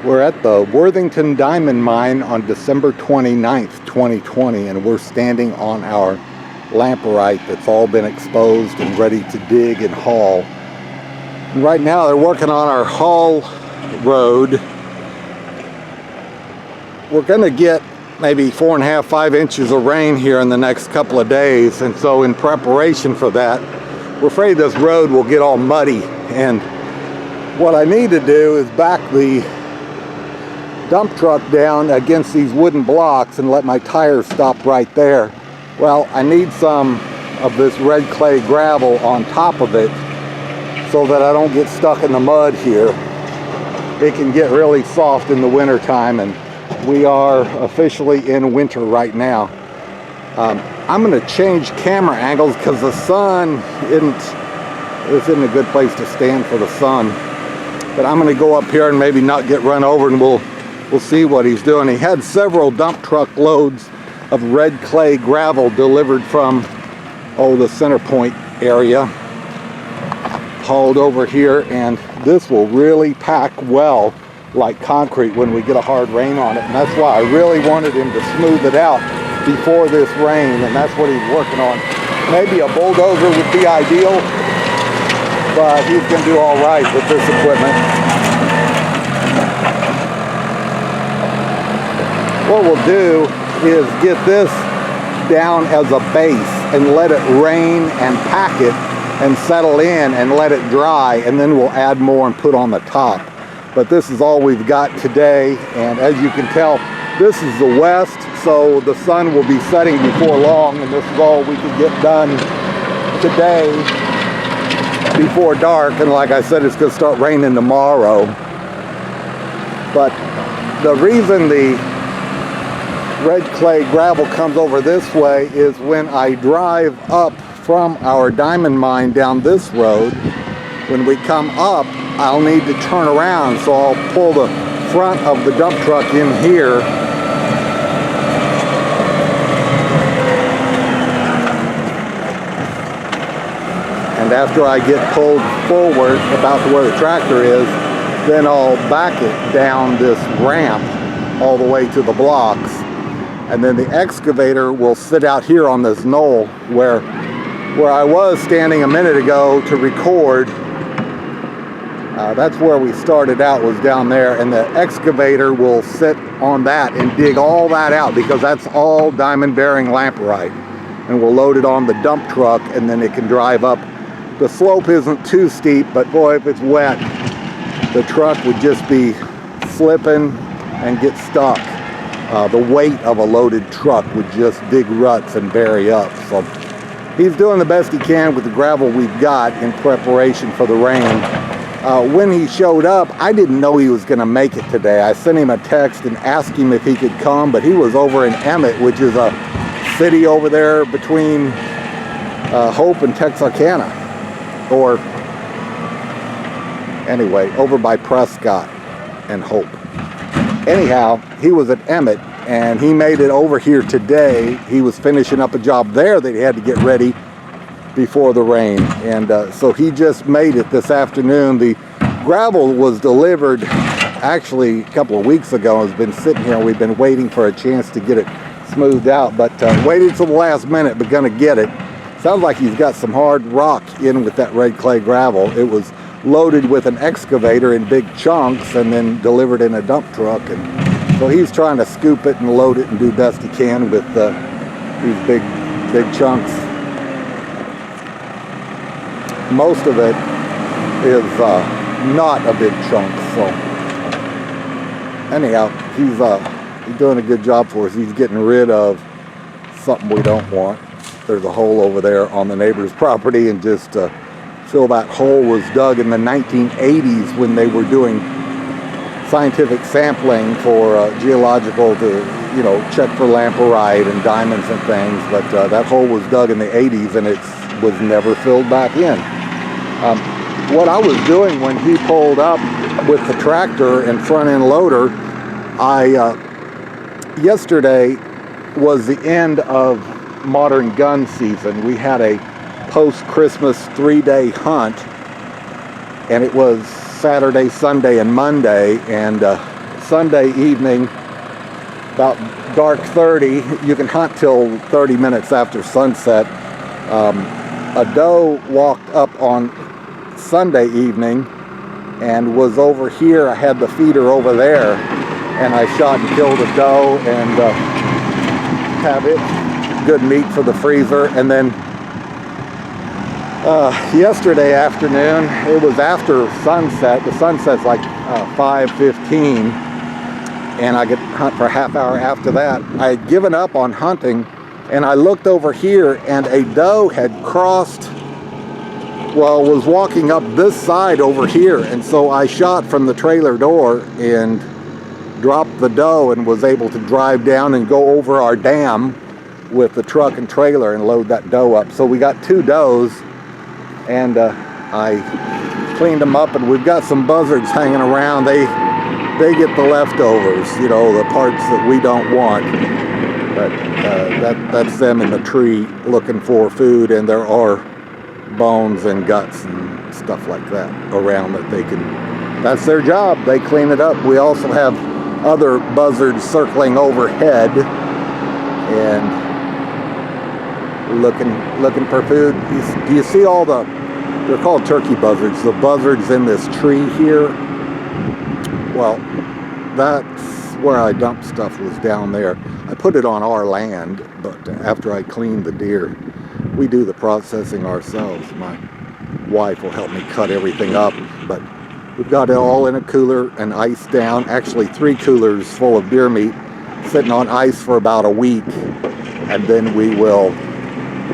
We're at the Worthington Diamond Mine on December 29th, 2020, and we're standing on our lamperite that's all been exposed and ready to dig and haul. And right now they're working on our haul road. We're going to get maybe 4.5, 5 inches of rain here in the next couple of days, and so in preparation for that, we're afraid this road will get all muddy. And what I need to do is back the dump truck down against these wooden blocks and let my tires stop right there. Well, I need some of this red clay gravel on top of it so that I don't get stuck in the mud here. It can get really soft in the winter time, and we are officially in winter right now. I'm going to change camera angles because the sun isn't a good place to stand for the sun. But I'm going to go up here and maybe not get run over, and we'll see what he's doing. He had several dump truck loads of red clay gravel delivered from, the Center Point area, hauled over here, and this will really pack well like concrete when we get a hard rain on it. And that's why I really wanted him to smooth it out before this rain, and that's what he's working on. Maybe a bulldozer would be ideal, but he's going to do all right with this equipment. What we'll do is get this down as a base and let it rain and pack it and settle in and let it dry, and then we'll add more and put on the top. But this is all we've got today, and as you can tell, this is the west, so the sun will be setting before long, and this is all we can get done today before dark. And like I said, it's going to start raining tomorrow. But the reason the red clay gravel comes over this way is when I drive up from our diamond mine down this road, when we come up, I'll need to turn around, so I'll pull the front of the dump truck in here and after I get pulled forward about to where the tractor is, then I'll back it down this ramp all the way to the blocks. And then the excavator will sit out here on this knoll where I was standing a minute ago to record. That's where we started out, was down there, and the excavator will sit on that and dig all that out, because that's all diamond bearing lamperite. And we'll load it on the dump truck, and then it can drive up. The slope isn't too steep, but boy, if it's wet, the truck would just be slipping and get stuck. The weight of a loaded truck would just dig ruts and bury up. So he's doing the best he can with the gravel we've got in preparation for the rain. When he showed up, I didn't know he was going to make it today. I sent him a text and asked him if he could come, but he was over in Emmett, which is a city over there between Hope and Texarkana. Or, anyway, over by Prescott and Hope. Anyhow, he was at Emmett, and he made it over here today. He was finishing up a job there that he had to get ready before the rain, and so he just made it this afternoon. The gravel was delivered actually a couple of weeks ago. It's been sitting here, and we've been waiting for a chance to get it smoothed out, but waited till the last minute, but gonna get it. Sounds like he's got some hard rock in with that red clay gravel. It was loaded with an excavator in big chunks and then delivered in a dump truck, and so he's trying to scoop it and load it and do best he can with these big chunks. Most of it is not a big chunk, so anyhow, he's doing a good job for us. He's getting rid of something we don't want. There's a hole over there on the neighbor's property, and just fill that hole was dug in the 1980s when they were doing scientific sampling for geological to, check for lamperite and diamonds and things. But that hole was dug in the 80s, and it was never filled back in. What I was doing when he pulled up with the tractor and front end loader, yesterday was the end of modern gun season. We had a post-Christmas 3-day hunt, and it was Saturday, Sunday, and Monday, and Sunday evening, about dark 30. You can hunt till 30 minutes after sunset. A doe walked up on Sunday evening and was over here. I had the feeder over there, and I shot and killed a doe and have it good meat for the freezer. And then yesterday afternoon, it was after sunset. The sunset's like 5:15, and I could hunt for a half hour after that. I had given up on hunting, and I looked over here, and a doe had crossed, well, was walking up this side over here, and so I shot from the trailer door and dropped the doe and was able to drive down and go over our dam with the truck and trailer and load that doe up. So we got 2 does, and I cleaned them up, and we've got some buzzards hanging around. They get the leftovers, you know, the parts that we don't want. But that's them in the tree looking for food, and there are bones and guts and stuff like that around that they can, that's their job. They clean it up. We also have other buzzards circling overhead and looking for food. Do you see all the, they're called turkey buzzards, the buzzards in this tree here? Well, that's where I dumped stuff, was down there. I put it on our land, but after I cleaned the deer, we do the processing ourselves. My wife will help me cut everything up, but we've got it all in a cooler and iced down. Actually, 3 coolers full of deer meat sitting on ice for about a week, and then we will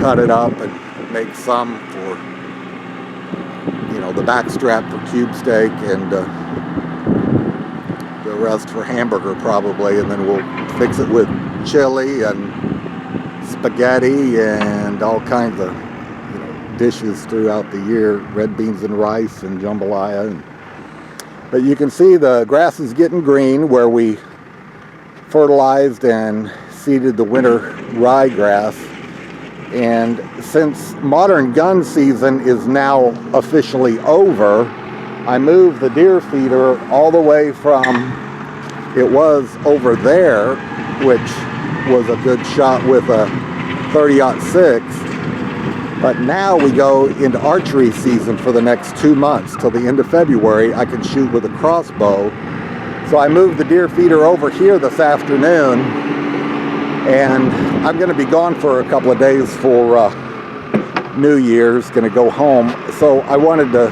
cut it up and make some for, you know, the back strap for cube steak, and the rest for hamburger probably, and then we'll fix it with chili and spaghetti and all kinds of, you know, dishes throughout the year, red beans and rice and jambalaya. But you can see the grass is getting green where we fertilized and seeded the winter ryegrass. And since modern gun season is now officially over, I moved the deer feeder all the way from, it was over there, which was a good shot with a 30-06, but now we go into archery season for the next 2 months till the end of February. I can shoot with a crossbow. So I moved the deer feeder over here this afternoon, and I'm going to be gone for a couple of days for New Year's, going to go home. So I wanted the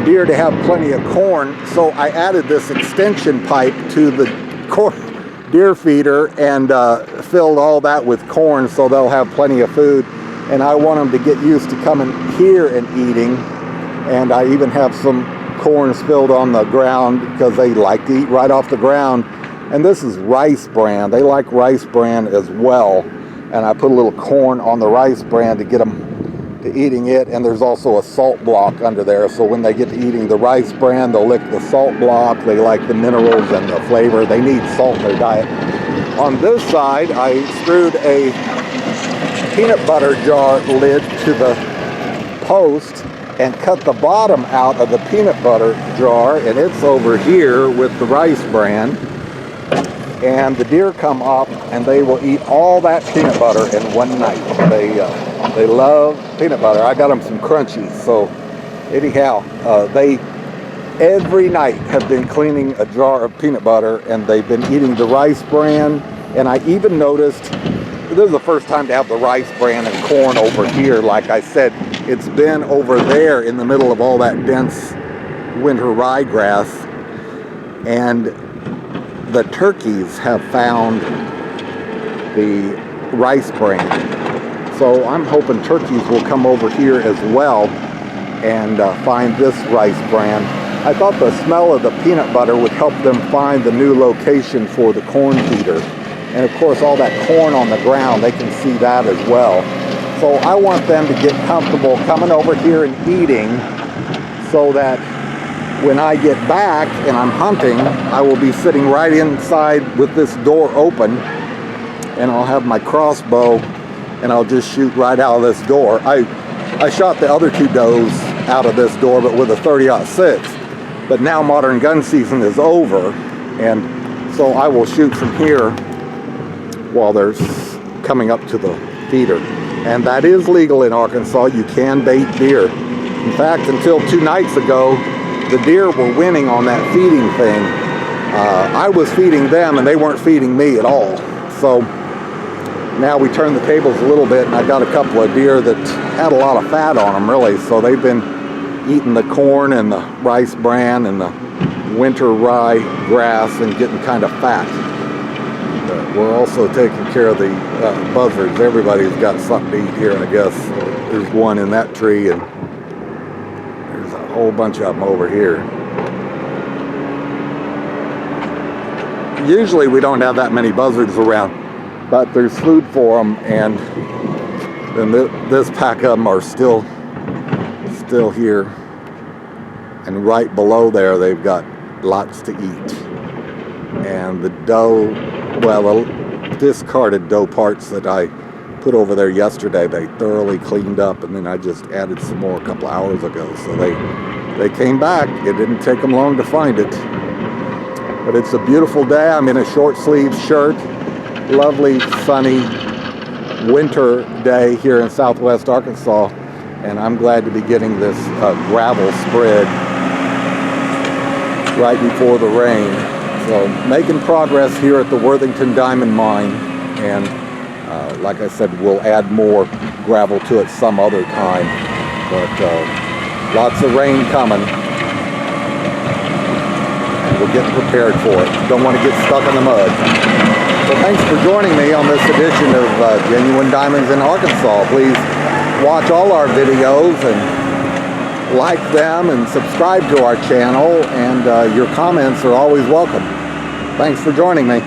deer to have plenty of corn, so I added this extension pipe to the deer feeder and filled all that with corn, so they'll have plenty of food. And I want them to get used to coming here and eating, and I even have some corn spilled on the ground because they like to eat right off the ground. And this is rice bran. They like rice bran as well, and I put a little corn on the rice bran to get them to eating it. And there's also a salt block under there, so when they get to eating the rice bran, they'll lick the salt block. They like the minerals and the flavor. They need salt in their diet. On this side, I screwed a peanut butter jar lid to the post and cut the bottom out of the peanut butter jar, and it's over here with the rice bran. And the deer come up and they will eat all that peanut butter in one night. They love peanut butter. I got them some crunchies. So anyhow, they every night have been cleaning a jar of peanut butter, and they've been eating the rice bran. And I even noticed, this is the first time to have the rice bran and corn over here. Like I said, it's been over there in the middle of all that dense winter ryegrass. And the turkeys have found the rice bran. So I'm hoping turkeys will come over here as well and find this rice bran. I thought the smell of the peanut butter would help them find the new location for the corn feeder. And of course, all that corn on the ground, they can see that as well. So I want them to get comfortable coming over here and eating, so that when I get back and I'm hunting, I will be sitting right inside with this door open, and I'll have my crossbow and I'll just shoot right out of this door. I shot the other 2 does out of this door, but with a 30-06. But now modern gun season is over, And so I will shoot from here while they're coming up to the feeder. And that is legal in Arkansas. You can bait deer. In fact, until 2 nights ago, the deer were winning on that feeding thing. I was feeding them and they weren't feeding me at all. So now we turned the tables a little bit, and I got a couple of deer that had a lot of fat on them, really. So they've been eating the corn and the rice bran and the winter rye grass and getting kind of fat. But we're also taking care of the buzzards. Everybody's got something to eat here, I guess. There's one in that tree, and there's a whole bunch of them over here. Usually we don't have that many buzzards around, but there's food for them, and then this pack of them are still here. And right below there, they've got lots to eat. And the doe, well, the discarded doe parts that I put over there yesterday, they thoroughly cleaned up, and then I just added some more a couple hours ago. So they came back. It didn't take them long to find it. But it's a beautiful day. I'm in a short sleeve shirt. Lovely, sunny winter day here in southwest Arkansas. And I'm glad to be getting this gravel spread right before the rain. So making progress here at the Worthington Diamond Mine. And like I said, we'll add more gravel to it some other time. But lots of rain coming. We're getting prepared for it. Don't want to get stuck in the mud. So thanks for joining me on this edition of Genuine Diamonds in Arkansas. Please watch all our videos and like them and subscribe to our channel, and your comments are always welcome. Thanks for joining me.